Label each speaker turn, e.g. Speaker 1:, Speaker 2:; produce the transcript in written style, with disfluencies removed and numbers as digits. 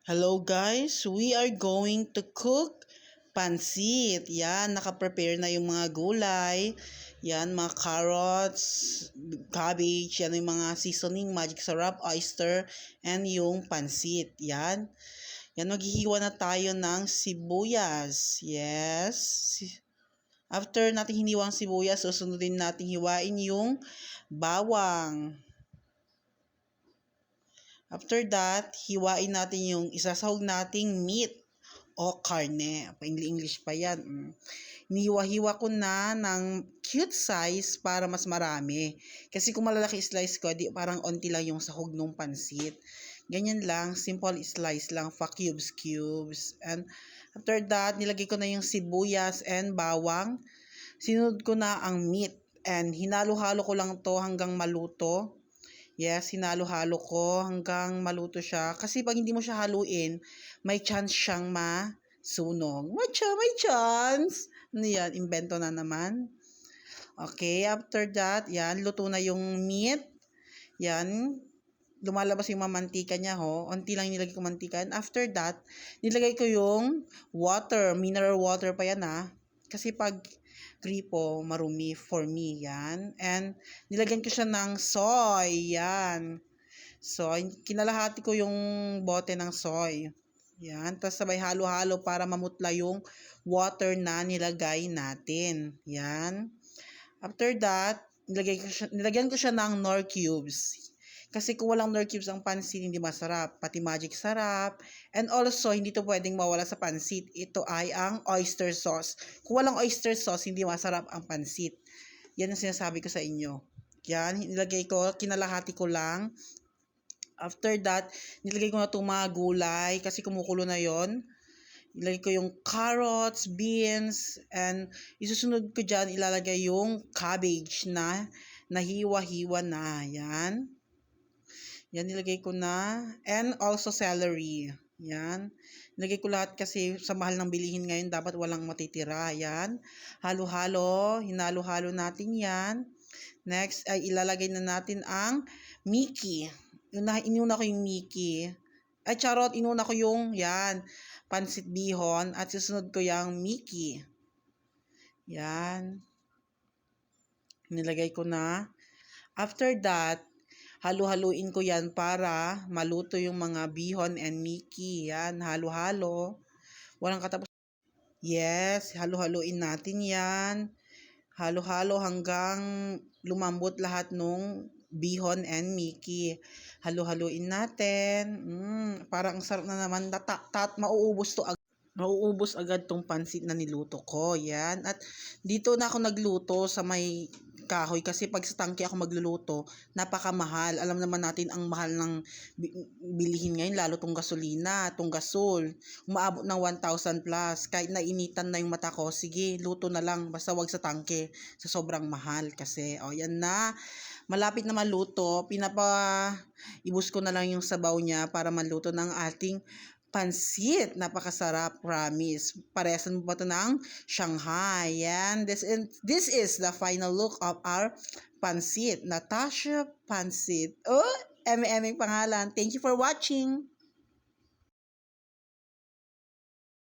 Speaker 1: Hello guys, we are going to cook pansit. Yan, naka-prepare na yung mga gulay. Yan, mga carrots, cabbage, yan yung mga seasoning, magic sarap, oyster, and yung pansit. Yan. Yan, maghihiwa na tayo ng sibuyas. Yes. After natin hiniwa ang sibuyas, susunodin natin hiwain yung bawang. After that, hiwain natin yung isasahog nating meat o karne. Pa-English pa yan. Hiniwa-hiwa ko na ng cute size para mas marami. Kasi kung malalaki slice ko, di parang onti lang yung sahog ng pansit. Ganyan lang, simple slice lang, cubes. And after that, nilagay ko na yung sibuyas and bawang. Sinunod ko na ang meat. And hinalo-halo ko lang to hanggang maluto. Yes, hinalo-halo ko hanggang maluto siya. Kasi pag hindi mo siya haluin, may chance siyang masunog. May chance. Ano yan? Invento na naman. Okay, after that, yan, luto na yung meat. Yan, lumalabas yung mantika niya, ho. Unti lang nilagay ko mantika. And after that, nilagay ko yung water. Mineral water pa yan, ha. Kasi pag gripo, marumi for me, yan. And nilagyan ko siya ng soy, yan. Soy, kinalahati ko yung bote ng soy. Yan, tapos sabay halo-halo para mamutla yung water na nilagay natin. Yan. After that, nilagyan ko siya ng Knorr cubes. Kasi kung walang Knorr cubes ang pansit, hindi masarap. Pati magic sarap. And also, hindi to pwedeng mawala sa pansit. Ito ay ang oyster sauce. Kung walang oyster sauce, hindi masarap ang pansit. Yan ang sinasabi ko sa inyo. Yan, nilagay ko, kinalahati ko lang. After that, nilagay ko na itong mga gulay kasi kumukulo na yon. Ilagay ko yung carrots, beans, and isusunod ko dyan, ilalagay yung cabbage na nahiwa-hiwa na. Yan. Yan, nilagay ko na. And also celery. Yan. Nilagay ko lahat kasi sa mahal ng bilihin ngayon, dapat walang matitira. Yan. Halo-halo. Hinalo-halo natin yan. Next ay ilalagay na natin ang Mickey. Inuna ko yung Mickey. Ay, charot. Inuna ko yung, yan, pansit bihon. At susunod ko yung Mickey. Yan. Nilagay ko na. After that, halu-haluin ko yan para maluto yung mga bihon and Mickey. Yan, halo-halo. Walang katapos. Yes, halu-haluin natin yan. Halo-halo hanggang lumambot lahat nung bihon and Mickey. Halu-haluin natin. Parang sarap na naman. Mauubos agad tong pansit na niluto ko. Yan. At dito na ako nagluto sa may kahoy kasi pag sa tangke ako magluluto, napakamahal. Alam naman natin ang mahal ng bilihin ngayon, lalo tong gasolina, tong gasol. Umaabot ng 1,000 plus. Kahit nainitan na yung mata ko, sige, luto na lang. Basta wag sa tangke. Sa sobrang mahal kasi. O, yan na. Malapit na maluto. Ibus ko na lang yung sabaw niya para maluto ng ating pansit. Napakasarap, promise. Paresan mo ba ito ng Shanghai? Yan. This is the final look of our pansit. Natasha Pansit. Oh, eme pangalan. Thank you for watching.